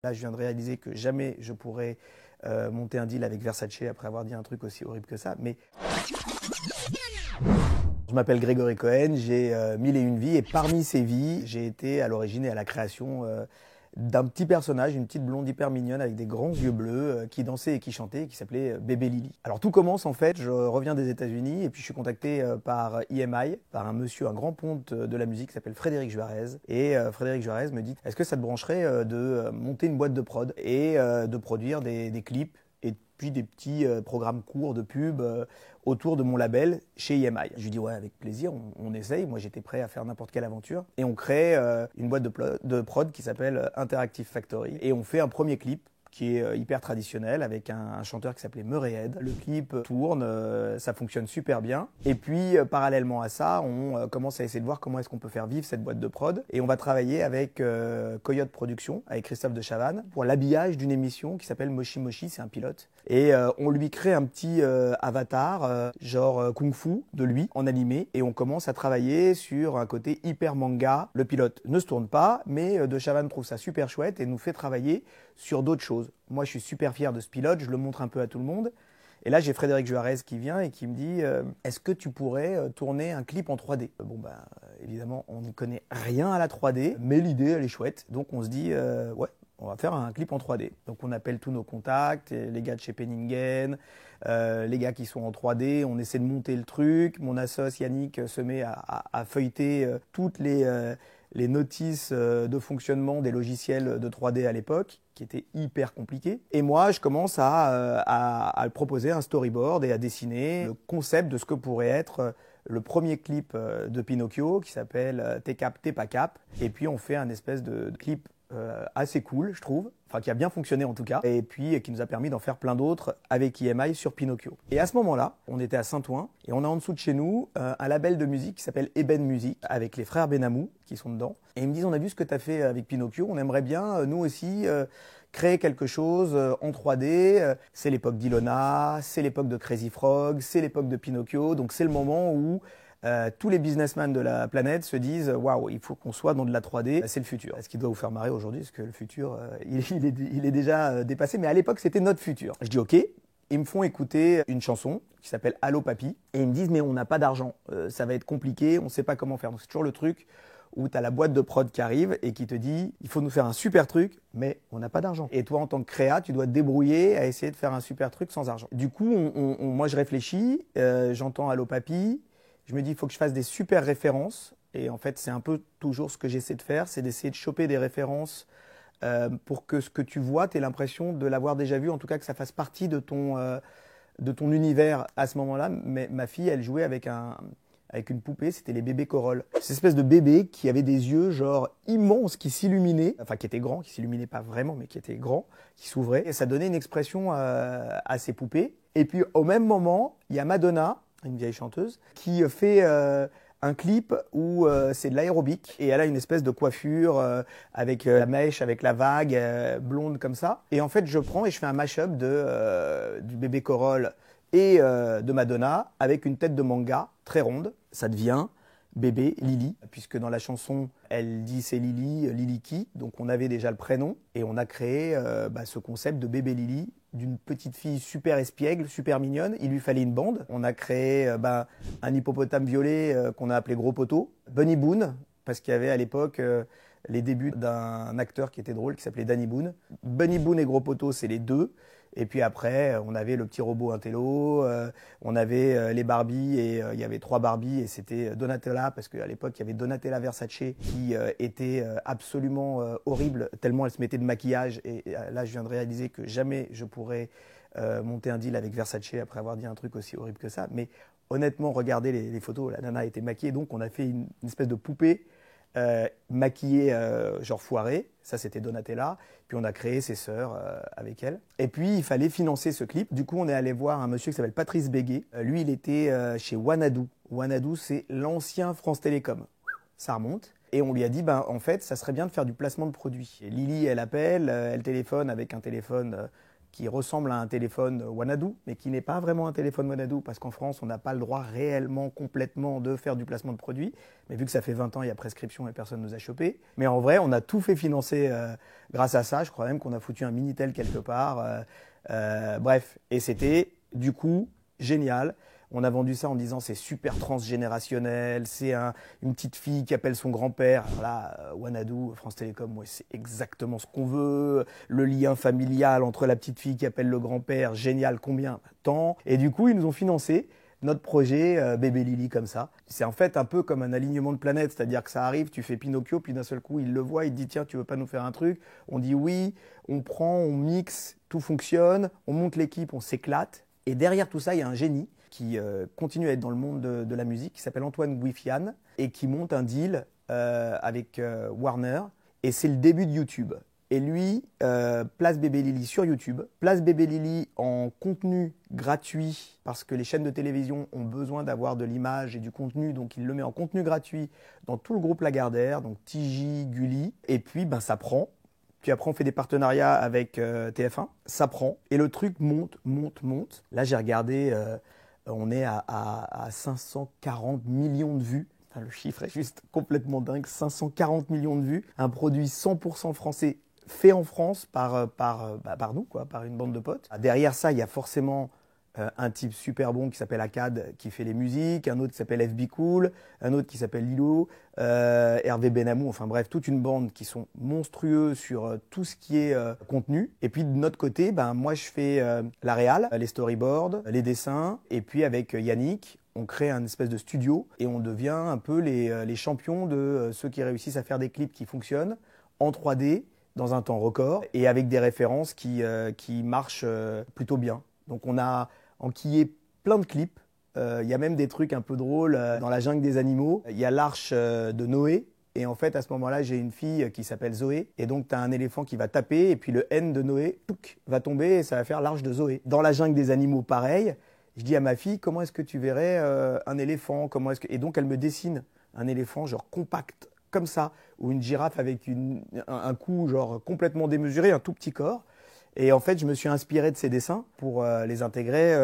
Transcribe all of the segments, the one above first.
Là, je viens de réaliser que jamais je pourrais monter un deal avec Versace après avoir dit un truc aussi horrible que ça. Mais je m'appelle Grégory Cohen, j'ai 1001 vies et parmi ces vies, j'ai été à l'origine et à la création d'un petit personnage, une petite blonde hyper mignonne avec des grands yeux bleus qui dansait et qui chantait, qui s'appelait Bébé Lily. Alors tout commence en fait, je reviens des États-Unis et puis je suis contacté par EMI, par un monsieur, un grand ponte de la musique qui s'appelle Frédéric Juarez. Et Frédéric Juarez me dit, est-ce que ça te brancherait de monter une boîte de prod et de produire des clips et puis des petits programmes courts de pub autour de mon label chez EMI. Je lui dis ouais, avec plaisir, on essaye. Moi j'étais prêt à faire n'importe quelle aventure. Et on crée une boîte de prod qui s'appelle Interactive Factory. Et on fait un premier clip qui est hyper traditionnel avec un chanteur qui s'appelait Murray Head. Le clip tourne, ça fonctionne super bien. Et puis parallèlement à ça, on commence à essayer de voir comment est-ce qu'on peut faire vivre cette boîte de prod. Et on va travailler avec Coyote Productions, avec Christophe de Chavannes, pour l'habillage d'une émission qui s'appelle Moshi Moshi, c'est un pilote. Et on lui crée un petit avatar, genre Kung Fu, de lui, en animé. Et on commence à travailler sur un côté hyper manga. Le pilote ne se tourne pas, mais de Chavannes trouve ça super chouette et nous fait travailler sur d'autres choses. Moi, je suis super fier de ce pilote, je le montre un peu à tout le monde. Et là, j'ai Frédéric Juarez qui vient et qui me dit est-ce que tu pourrais tourner un clip en 3D? Bon, bah, évidemment, on n'y connaît rien à la 3D, mais l'idée, elle est chouette. Donc, on se dit ouais, on va faire un clip en 3D. Donc, on appelle tous nos contacts, les gars de chez Penningen, les gars qui sont en 3D. On essaie de monter le truc. Mon assoce Yannick se met à feuilleter toutes les notices de fonctionnement des logiciels de 3D à l'époque, qui étaient hyper compliqués. Et moi, je commence à proposer un storyboard et à dessiner le concept de ce que pourrait être le premier clip de Pinocchio, qui s'appelle T'es cap, t'es pas cap. Et puis, on fait un espèce de clip assez cool, je trouve, enfin qui a bien fonctionné en tout cas, et puis qui nous a permis d'en faire plein d'autres avec EMI sur Pinocchio. Et à ce moment-là, on était à Saint-Ouen, et on a en dessous de chez nous un label de musique qui s'appelle Eben Music, avec les frères Benamou qui sont dedans. Et ils me disent, on a vu ce que tu as fait avec Pinocchio, on aimerait bien, nous aussi, créer quelque chose en 3D. C'est l'époque d'Ilona, c'est l'époque de Crazy Frog, c'est l'époque de Pinocchio, donc c'est le moment où tous les businessmen de la planète se disent waouh, il faut qu'on soit dans de la 3D, c'est le futur. Ce qui doit vous faire marrer aujourd'hui, parce que le futur, il est déjà dépassé, mais à l'époque, c'était notre futur. Je dis ok, ils me font écouter une chanson qui s'appelle Allô Papy, et ils me disent mais on n'a pas d'argent, ça va être compliqué, on ne sait pas comment faire. Donc c'est toujours le truc où tu as la boîte de prod qui arrive et qui te dit il faut nous faire un super truc, mais on n'a pas d'argent. Et toi, en tant que créa, tu dois te débrouiller à essayer de faire un super truc sans argent. Du coup, moi, je réfléchis, j'entends Allô Papy. Je me dis, il faut que je fasse des super références. Et en fait, c'est un peu toujours ce que j'essaie de faire, c'est d'essayer de choper des références pour que ce que tu vois, tu aies l'impression de l'avoir déjà vu, en tout cas que ça fasse partie de ton univers à ce moment-là. Mais ma fille, elle jouait avec une poupée, c'était les bébés Corolle. Cette espèce de bébé qui avait des yeux genre immenses, qui s'illuminaient, enfin qui étaient grands, qui s'illuminaient pas vraiment, mais qui étaient grands, qui s'ouvraient. Et ça donnait une expression à ces poupées. Et puis au même moment, il y a Madonna, une vieille chanteuse, qui fait un clip où c'est de l'aérobic et elle a une espèce de coiffure avec la mèche, avec la vague, blonde comme ça. Et en fait, je prends et je fais un mash-up du bébé Corolle et de Madonna avec une tête de manga très ronde. Ça devient bébé Lily, puisque dans la chanson, elle dit c'est Lily, Lily qui, donc on avait déjà le prénom et on a créé ce concept de bébé Lily, d'une petite fille super espiègle, super mignonne. Il lui fallait une bande. On a créé un hippopotame violet qu'on a appelé Gros Poteau. Bunny Boone, parce qu'il y avait à l'époque les débuts d'un acteur qui était drôle, qui s'appelait Danny Boone. Bunny Boone et Gros Poteau, c'est les deux. Et puis après, on avait le petit robot Intello, on avait les Barbies, et il y avait 3 Barbies, et c'était Donatella, parce qu'à l'époque, il y avait Donatella Versace, qui était absolument horrible, tellement elle se mettait de maquillage. Et là, je viens de réaliser que jamais je pourrais monter un deal avec Versace après avoir dit un truc aussi horrible que ça. Mais honnêtement, regardez les photos, la nana était maquillée, donc on a fait une espèce de poupée maquillée genre foirée, ça c'était Donatella, puis on a créé ses sœurs avec elle. Et puis il fallait financer ce clip, du coup on est allé voir un monsieur qui s'appelle Patrice Béguet, lui il était chez Wanadoo. Wanadoo c'est l'ancien France Télécom, ça remonte. Et on lui a dit, en fait, ça serait bien de faire du placement de produits. Et Lily, elle appelle, elle téléphone avec un téléphone qui ressemble à un téléphone Wanadoo, mais qui n'est pas vraiment un téléphone Wanadoo, parce qu'en France, on n'a pas le droit réellement, complètement de faire du placement de produits. Mais vu que ça fait 20 ans, il y a prescription et personne ne nous a chopé. Mais en vrai, on a tout fait financer grâce à ça. Je crois même qu'on a foutu un Minitel quelque part. Bref, et c'était du coup génial. On a vendu ça en disant c'est super transgénérationnel, c'est une petite fille qui appelle son grand-père. Alors là, Wanadoo, France Télécom, ouais, c'est exactement ce qu'on veut. Le lien familial entre la petite fille qui appelle le grand-père, génial, combien? Tant. Et du coup, ils nous ont financé notre projet Bébé Lili comme ça. C'est en fait un peu comme un alignement de planètes, c'est-à-dire que ça arrive, tu fais Pinocchio, puis d'un seul coup, il le voit, il te dit tiens, tu veux pas nous faire un truc? On dit oui, on prend, on mixe, tout fonctionne, on monte l'équipe, on s'éclate. Et derrière tout ça, il y a un génie qui continue à être dans le monde de la musique, qui s'appelle Antoine Guifian, et qui monte un deal avec Warner. Et c'est le début de YouTube. Et lui place Bébé Lili sur YouTube, place Bébé Lili en contenu gratuit, parce que les chaînes de télévision ont besoin d'avoir de l'image et du contenu, donc il le met en contenu gratuit dans tout le groupe Lagardère, donc TJ, Gulli, et puis ça prend. Puis après, on fait des partenariats avec TF1, ça prend, et le truc monte, monte, monte. Là, j'ai regardé, on est à 540 millions de vues. Enfin, le chiffre est juste complètement dingue, 540 millions de vues. Un produit 100% français, fait en France par nous, quoi, par une bande de potes. Derrière ça, il y a forcément un type super bon qui s'appelle Akkad qui fait les musiques, un autre qui s'appelle FB Cool, un autre qui s'appelle Lilo, Hervé Benamou, enfin bref, toute une bande qui sont monstrueux sur tout ce qui est contenu. Et puis de notre côté, moi je fais la réal, les storyboards, les dessins, et puis avec Yannick, on crée un espèce de studio et on devient un peu les champions de ceux qui réussissent à faire des clips qui fonctionnent en 3D dans un temps record et avec des références qui marchent plutôt bien. Donc on a enquillé plein de clips. Il y a même des trucs un peu drôles dans la jungle des animaux. Il y a l'arche de Noé. Et en fait, à ce moment-là, j'ai une fille qui s'appelle Zoé. Et donc, tu as un éléphant qui va taper. Et puis le N de Noé va tomber et ça va faire l'arche de Zoé. Dans la jungle des animaux, pareil. Je dis à ma fille, comment est-ce que tu verrais un éléphant? Et donc, elle me dessine un éléphant genre compact, comme ça. Ou une girafe avec un cou genre complètement démesuré, un tout petit corps. Et en fait, je me suis inspiré de ces dessins pour les intégrer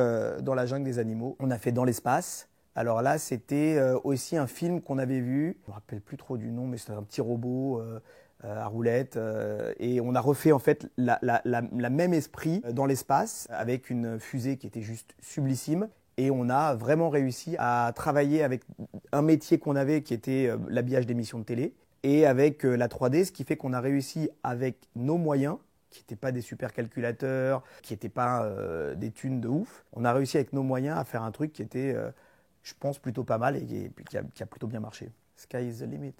dans la jungle des animaux. On a fait Dans l'espace. Alors là, c'était aussi un film qu'on avait vu. Je ne me rappelle plus trop du nom, mais c'était un petit robot à roulette. Et on a refait en fait la même esprit dans l'espace avec une fusée qui était juste sublissime. Et on a vraiment réussi à travailler avec un métier qu'on avait qui était l'habillage d'émissions de télé. Et avec la 3D, ce qui fait qu'on a réussi avec nos moyens, qui n'étaient pas des super calculateurs, qui n'étaient pas des thunes de ouf. On a réussi avec nos moyens à faire un truc qui était, je pense, plutôt pas mal et qui a plutôt bien marché. Sky is the limit.